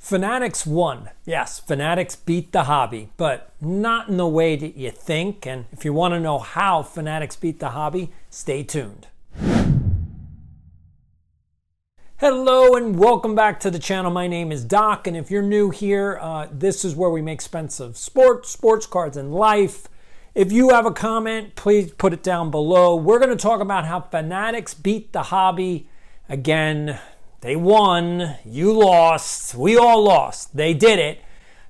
Fanatics won. Yes, Fanatics beat the hobby, but not in the way that you think. And if you want to know how Fanatics beat the hobby, stay tuned. Hello and welcome back to the channel. My name is Doc, and if you're new here, this is where we make sense of sports cards, and life. If you have a comment, please put it down below. We're going to talk about how Fanatics beat the hobby. Again, they won, you lost, we all lost. They did it.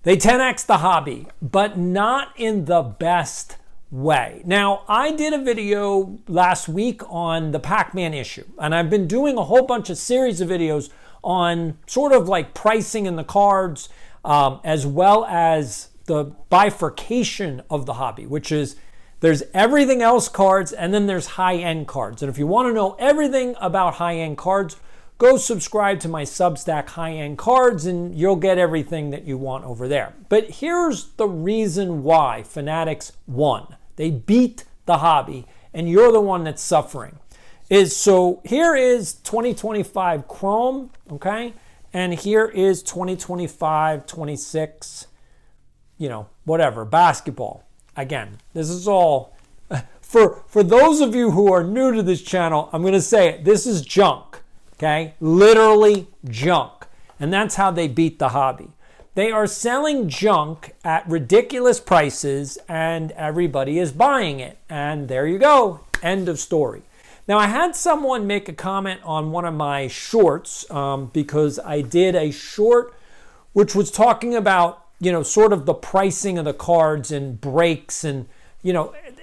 They 10x the hobby, but not in the best way. Now, I did a video last week on the Pac-Man issue, and I've been doing a whole bunch of series of videos on sort of like pricing in the cards, as well as the bifurcation of the hobby, which is there's everything else cards and then there's high-end cards. And if you want to know everything about high-end cards, go subscribe to my Substack High-End Cards and you'll get everything that you want over there. But here's the reason why Fanatics won. They beat the hobby and you're the one that's suffering. So here is 2025 Chrome, okay? And here is 2025, 26, whatever, basketball. Again, this is all, for those of you who are new to this channel, I'm going to say it, this is junk. Okay, literally junk. And that's how they beat the hobby. They are selling junk at ridiculous prices and everybody is buying it. And there you go. End of story. Now, I had someone make a comment on one of my shorts because I did a short which was talking about, sort of the pricing of the cards and breaks and,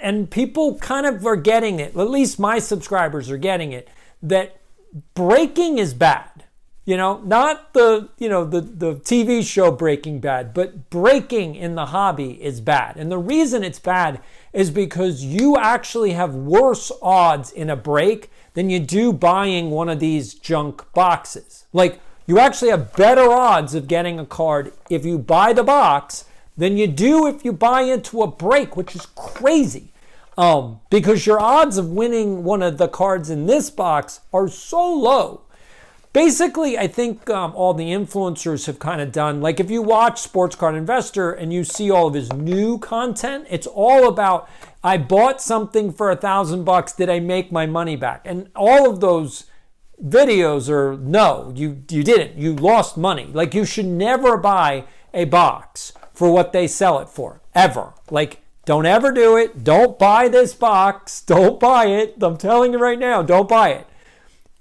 and people kind of are getting it. At least my subscribers are getting it, that breaking is bad, not the TV show Breaking Bad, but breaking in the hobby is bad. And the reason it's bad is because you actually have worse odds in a break than you do buying one of these junk boxes. Like, you actually have better odds of getting a card if you buy the box than you do if you buy into a break, which is crazy. Because your odds of winning one of the cards in this box are so low. Basically, I think all the influencers have kind of done, like if you watch Sports Card Investor and you see all of his new content, it's all about, I bought something for $1,000, did I make my money back? And all of those videos are, no, you didn't. You lost money. Like, you should never buy a box for what they sell it for, ever. Like, don't ever do it. Don't buy this box. Don't buy it. I'm telling you right now, don't buy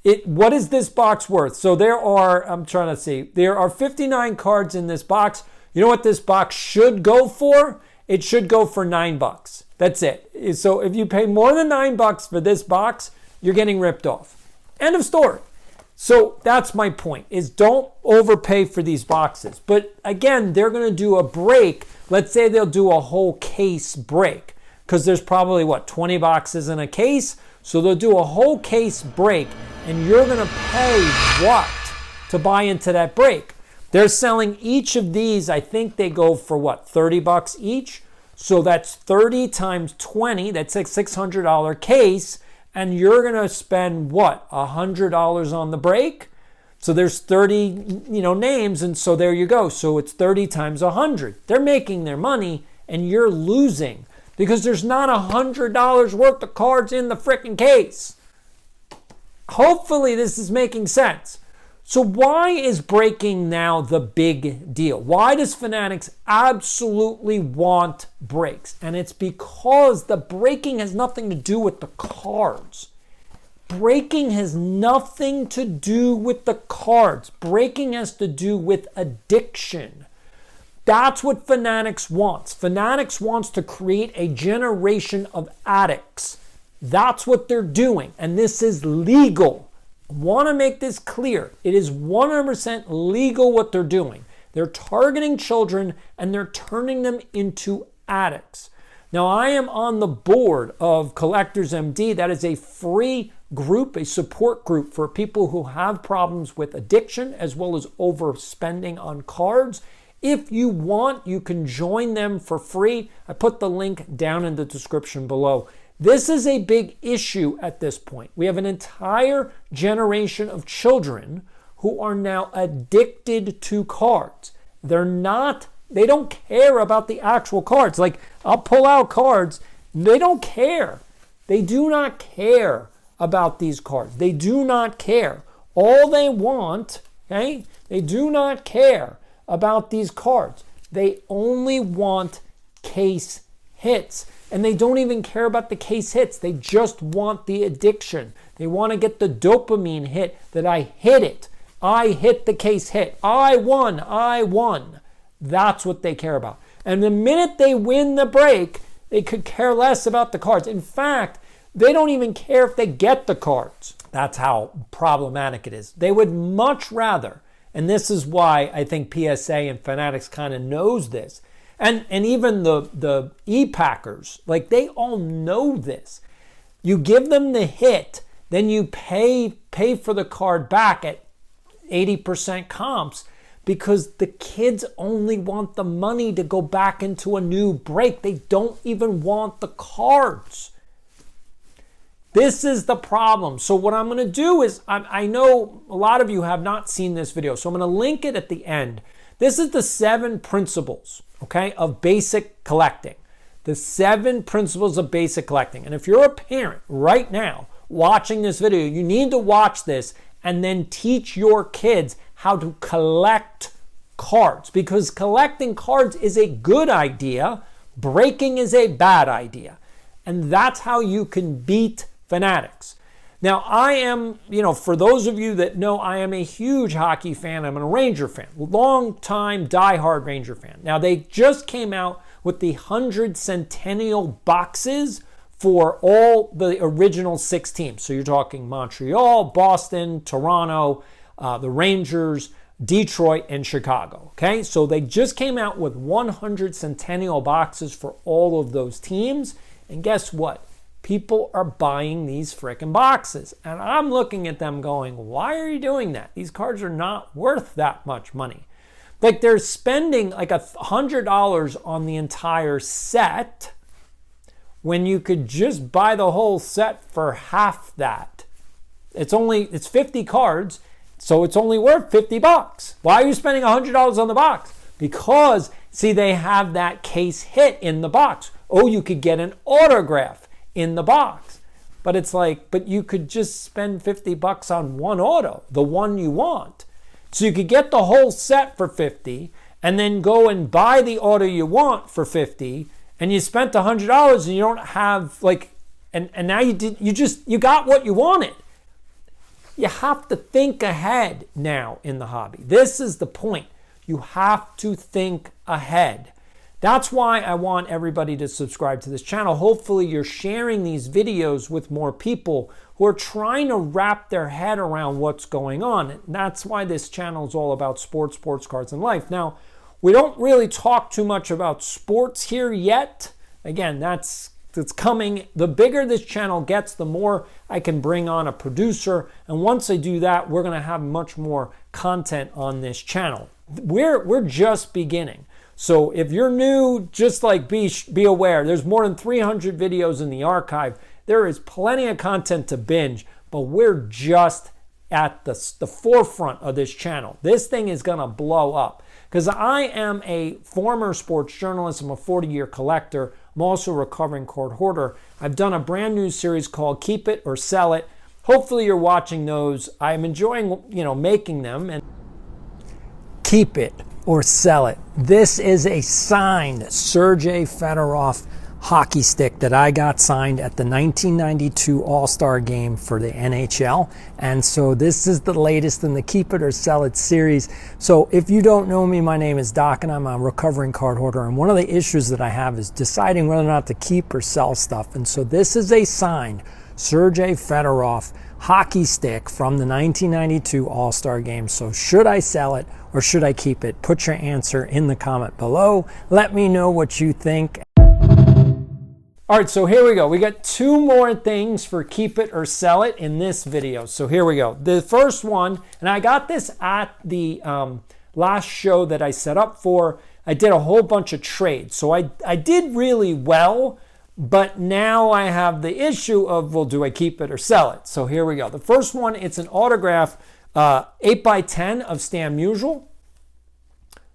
it. What is this box worth? So there are, I'm trying to see, there are 59 cards in this box. You know what this box should go for? It should go for $9. That's it. So if you pay more than $9 for this box, you're getting ripped off. End of story. So that's my point, is don't overpay for these boxes. But again, they're going to do a break. Let's say they'll do a whole case break, because there's probably, 20 boxes in a case? So they'll do a whole case break, and you're going to pay what to buy into that break? They're selling each of these, I think they go for $30 each? So that's 30 times 20, that's a $600 case. And you're going to spend, $100 on the break? So there's 30, names, and so there you go. So it's 30 times 100. They're making their money, and you're losing because there's not $100 worth of cards in the freaking case. Hopefully this is making sense. So why is breaking now the big deal? Why does Fanatics absolutely want breaks? And it's because the breaking has nothing to do with the cards. Breaking has nothing to do with the cards. Breaking has to do with addiction. That's what Fanatics wants. Fanatics wants to create a generation of addicts. That's what they're doing. And this is legal. Want to make this clear. It is 100% legal what they're doing. They're targeting children and they're turning them into addicts. Now, I am on the board of Collectors MD. That is a free group, a support group for people who have problems with addiction as well as overspending on cards. If you want, you can join them for free. I put the link down in the description below. This is a big issue at this point. We have an entire generation of children who are now addicted to cards. They don't care about the actual cards. Like, I'll pull out cards. They don't care. They do not care about these cards. They do not care. All they want, okay? They do not care about these cards. They only want case hits. And they don't even care about the case hits. They just want the addiction. They want to get the dopamine hit that I hit it. I hit the case hit. I won. I won. That's what they care about. And the minute they win the break, they could care less about the cards. In fact, they don't even care if they get the cards. That's how problematic it is. They would much rather, and this is why I think PSA and Fanatics kind of knows this, and even the e-packers, like, they all know this. You give them the hit, then you pay for the card back at 80% comps, because the kids only want the money to go back into a new break. They don't even want the cards. This is the problem. So what I'm going to do is, I know a lot of you have not seen this video, so I'm going to link it at the end. This is the 7 principles, okay, of basic collecting. The 7 principles of basic collecting. And if you're a parent right now watching this video, you need to watch this and then teach your kids how to collect cards, because collecting cards is a good idea. Breaking is a bad idea. And that's how you can beat Fanatics. Now, I am, for those of you that know, I am a huge hockey fan. I'm a Ranger fan, long-time diehard Ranger fan. Now, they just came out with the 100 Centennial boxes for all the original 6 teams. So you're talking Montreal, Boston, Toronto, the Rangers, Detroit, and Chicago. Okay, so they just came out with 100 Centennial boxes for all of those teams. And guess what? People are buying these frickin' boxes. And I'm looking at them going, why are you doing that? These cards are not worth that much money. Like, they're spending like $100 on the entire set when you could just buy the whole set for half that. It's 50 cards, so it's only worth $50. Why are you spending $100 on the box? Because, see, they have that case hit in the box. Oh, you could get an autograph in the box. But it's like, but you could just spend $50 on one auto, the one you want. So you could get the whole set for $50 and then go and buy the auto you want for $50, and you spent $100 and you don't have, like, and now you got what you wanted. You have to think ahead now in the hobby. This is the point. You have to think ahead. That's why I want everybody to subscribe to this channel. Hopefully you're sharing these videos with more people who are trying to wrap their head around what's going on. And that's why this channel is all about sports, sports cards, and life. Now, we don't really talk too much about sports here yet. Again, that's coming. The bigger this channel gets, the more I can bring on a producer. And once I do that, we're going to have much more content on this channel. We're just beginning. So if you're new, just like be aware, there's more than 300 videos in the archive. There is plenty of content to binge, but we're just at the forefront of this channel. This thing is going to blow up because I am a former sports journalist. I'm a 40-year collector. I'm also a recovering card hoarder. I've done a brand new series called Keep It or Sell It. Hopefully you're watching those. I'm enjoying, making them. And Keep It or Sell It. This is a signed Sergei Fedorov hockey stick that I got signed at the 1992 All-Star Game for the NHL. And so this is the latest in the Keep It or Sell It series. So if you don't know me, my name is Doc and I'm a recovering card hoarder. And one of the issues that I have is deciding whether or not to keep or sell stuff. And so this is a signed Sergei Fedorov hockey stick from the 1992 All-Star Game. So should I sell it or should I keep it? Put your answer in the comment below. Let me know what you think. All right, so here we go. We got 2 more things for Keep It or Sell It in this video. So here we go. The first one, and I got this at the last show that I set up for. I did a whole bunch of trades. So I did really well, but now I have the issue of, well, do I keep it or sell it? So here we go. The first one, it's an autograph 8x10 of Stan Musial.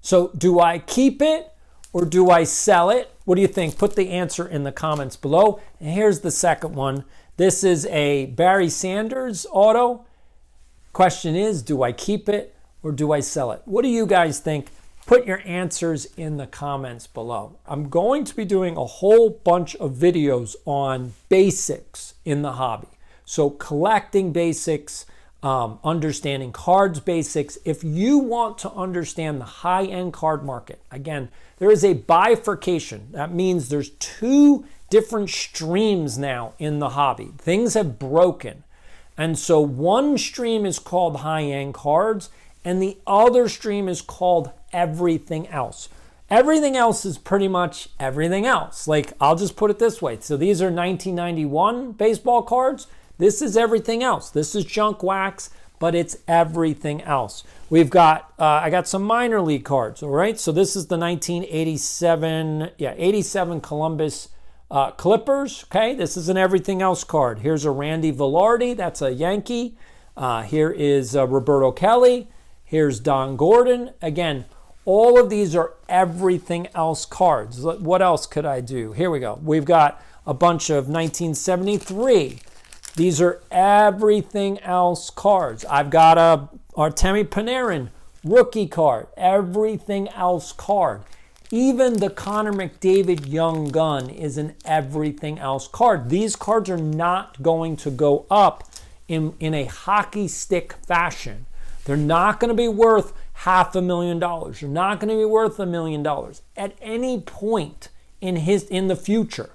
So do I keep it or do I sell it? What do you think? Put the answer in the comments below. And here's the second one. This is a Barry Sanders auto. Question is, do I keep it or do I sell it? What do you guys think? Put your answers in the comments below. I'm going to be doing a whole bunch of videos on basics in the hobby. So collecting basics, understanding cards basics. If you want to understand the high-end card market, again, there is a bifurcation. That means there's two different streams now in the hobby. Things have broken. And so one stream is called high-end cards, and the other stream is called everything else. Everything else is pretty much everything else. Like, I'll just put it this way. So these are 1991 baseball cards. This is everything else. This is junk wax, but it's everything else. We've got, I got some minor league cards, all right? So this is the 87 Columbus Clippers, okay? This is an everything else card. Here's a Randy Velarde, that's a Yankee. Here is Roberto Kelly. Here's Don Gordon. Again, all of these are everything else cards. What else could I do? Here we go. We've got a bunch of 1973. These are everything else cards. I've got a Artemi Panarin rookie card, everything else card. Even the Connor McDavid Young Gun is an everything else card. These cards are not going to go up in a hockey stick fashion. They're not going to be worth $500,000. They're not going to be worth $1 million at any point in the future.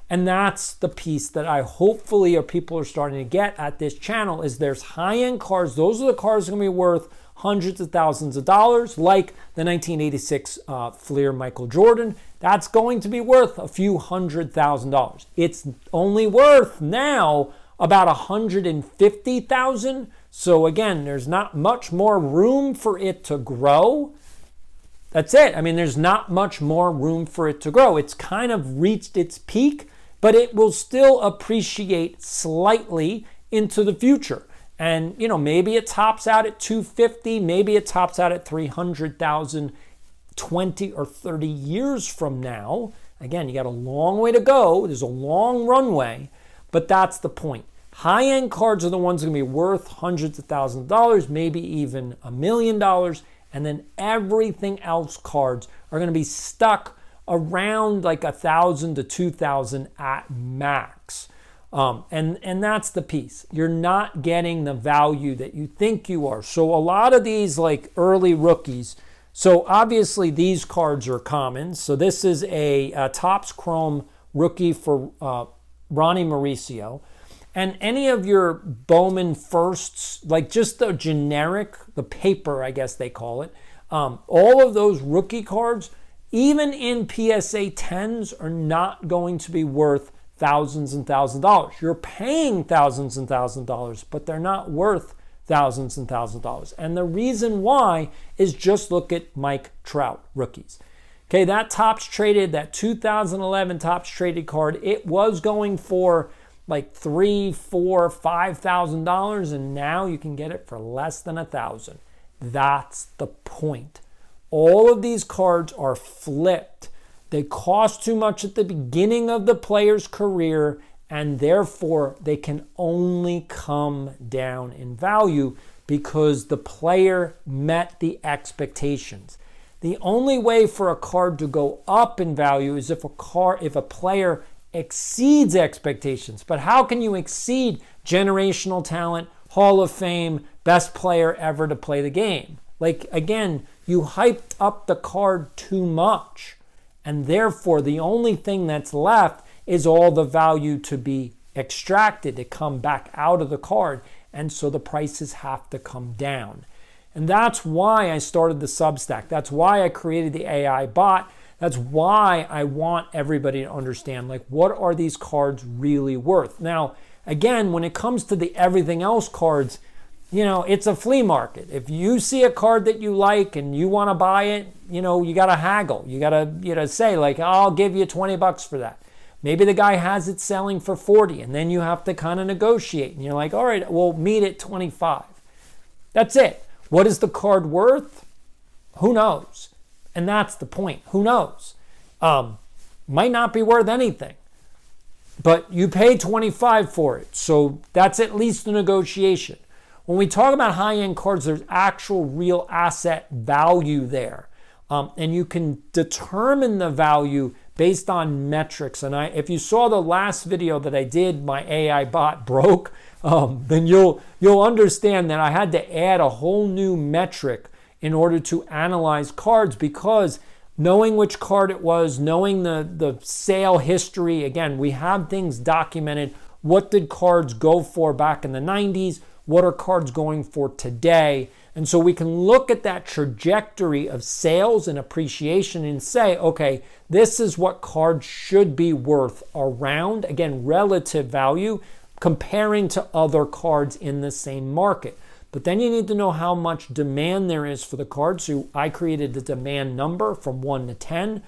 And that's the piece that I hopefully people are starting to get at this channel is there's high-end cars. Those are the cars that are going to be worth hundreds of thousands of dollars, like the 1986 Fleer Michael Jordan. That's going to be worth a few $100,000. It's only worth now about $150,000. So again, there's not much more room for it to grow. That's it. I mean, there's not much more room for it to grow. It's kind of reached its peak, but it will still appreciate slightly into the future. And, you know, maybe it tops out at 250, maybe it tops out at 300,000 20 or 30 years from now. Again, you got a long way to go. There's a long runway, but that's the point. High-end cards are the ones that are going to be worth hundreds of thousands of dollars, maybe even $1 million. And then everything else cards are going to be stuck around like 1,000 to 2,000 at max. And that's the piece. You're not getting the value that you think you are. So a lot of these like early rookies, so obviously these cards are common. So this is a Topps Chrome rookie for Ronnie Mauricio. And any of your Bowman firsts, like just the generic, the paper, I guess they call it, all of those rookie cards, even in PSA 10s, are not going to be worth thousands and thousands of dollars. You're paying thousands and thousands of dollars, but they're not worth thousands and thousands of dollars. And the reason why is just look at Mike Trout rookies. Okay, that Topps traded, that 2011 Topps traded card, it was going for like $3,000, $4,000, $5,000, and now you can get it for less than $1,000. That's the point. All of these cards are flipped. They cost too much at the beginning of the player's career, and therefore they can only come down in value because the player met the expectations. The only way for a card to go up in value is if a player exceeds expectations. But how can you exceed generational talent, Hall of Fame, best player ever to play the game? Like, again, you hyped up the card too much. And therefore, the only thing that's left is all the value to be extracted, to come back out of the card. And so the prices have to come down. And that's why I started the Substack. That's why I created the AI bot. That's why I want everybody to understand, like, what are these cards really worth? Now, again, when it comes to the everything else cards, you know, it's a flea market. If you see a card that you like and you want to buy it, you know, you got to haggle. You got to say, like, I'll give you $20 for that. Maybe the guy has it selling for 40, and then you have to kind of negotiate. And you're like, all right, we'll meet at 25. That's it. What is the card worth? Who knows? And that's the point. Who knows? Might not be worth anything. But you pay $25 for it. So that's at least a negotiation. When we talk about high-end cards, there's actual real asset value there. And you can determine the value based on metrics. And if you saw the last video that I did, my AI bot broke, then you'll understand that I had to add a whole new metric in order to analyze cards, because knowing which card it was, knowing the sale history, again, we have things documented. What did cards go for back in the 90s? What are cards going for today? And so we can look at that trajectory of sales and appreciation and say, okay, this is what cards should be worth around, again, relative value, comparing to other cards in the same market. But then you need to know how much demand there is for the card. So I created the demand number from 1 to 10.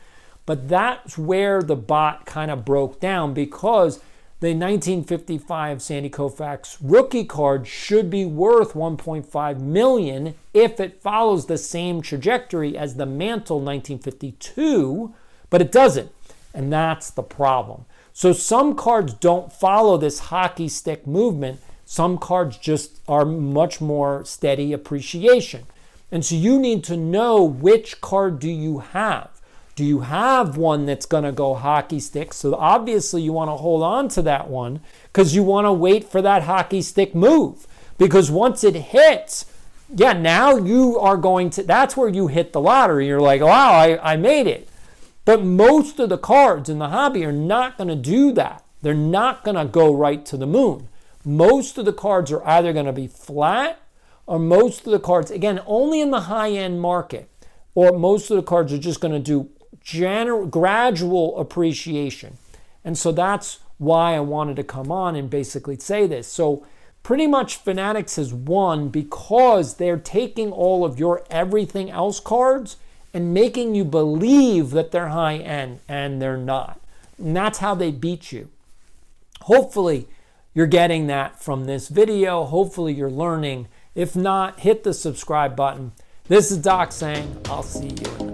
But that's where the bot kind of broke down, because the 1955 Sandy Koufax rookie card should be worth $1.5 million if it follows the same trajectory as the Mantle 1952, but it doesn't. And that's the problem. So some cards don't follow this hockey stick movement. Some cards just are much more steady appreciation. And so you need to know, which card do you have? Do you have one that's going to go hockey stick? So obviously you want to hold on to that one, because you want to wait for that hockey stick move. Because once it hits, yeah, now you are going to, that's where you hit the lottery. You're like, wow, I made it. But most of the cards in the hobby are not going to do that. They're not going to go right to the moon. Most of the cards are either going to be flat, or most of the cards, again, only in the high-end market, or most of the cards are just going to do gradual appreciation. And so that's why I wanted to come on and basically say this. So pretty much Fanatics has won because they're taking all of your everything else cards and making you believe that they're high end, and they're not. And that's how they beat you. Hopefully you're getting that from this video. Hopefully you're learning. If not, hit the subscribe button. This is Doc saying, I'll see you.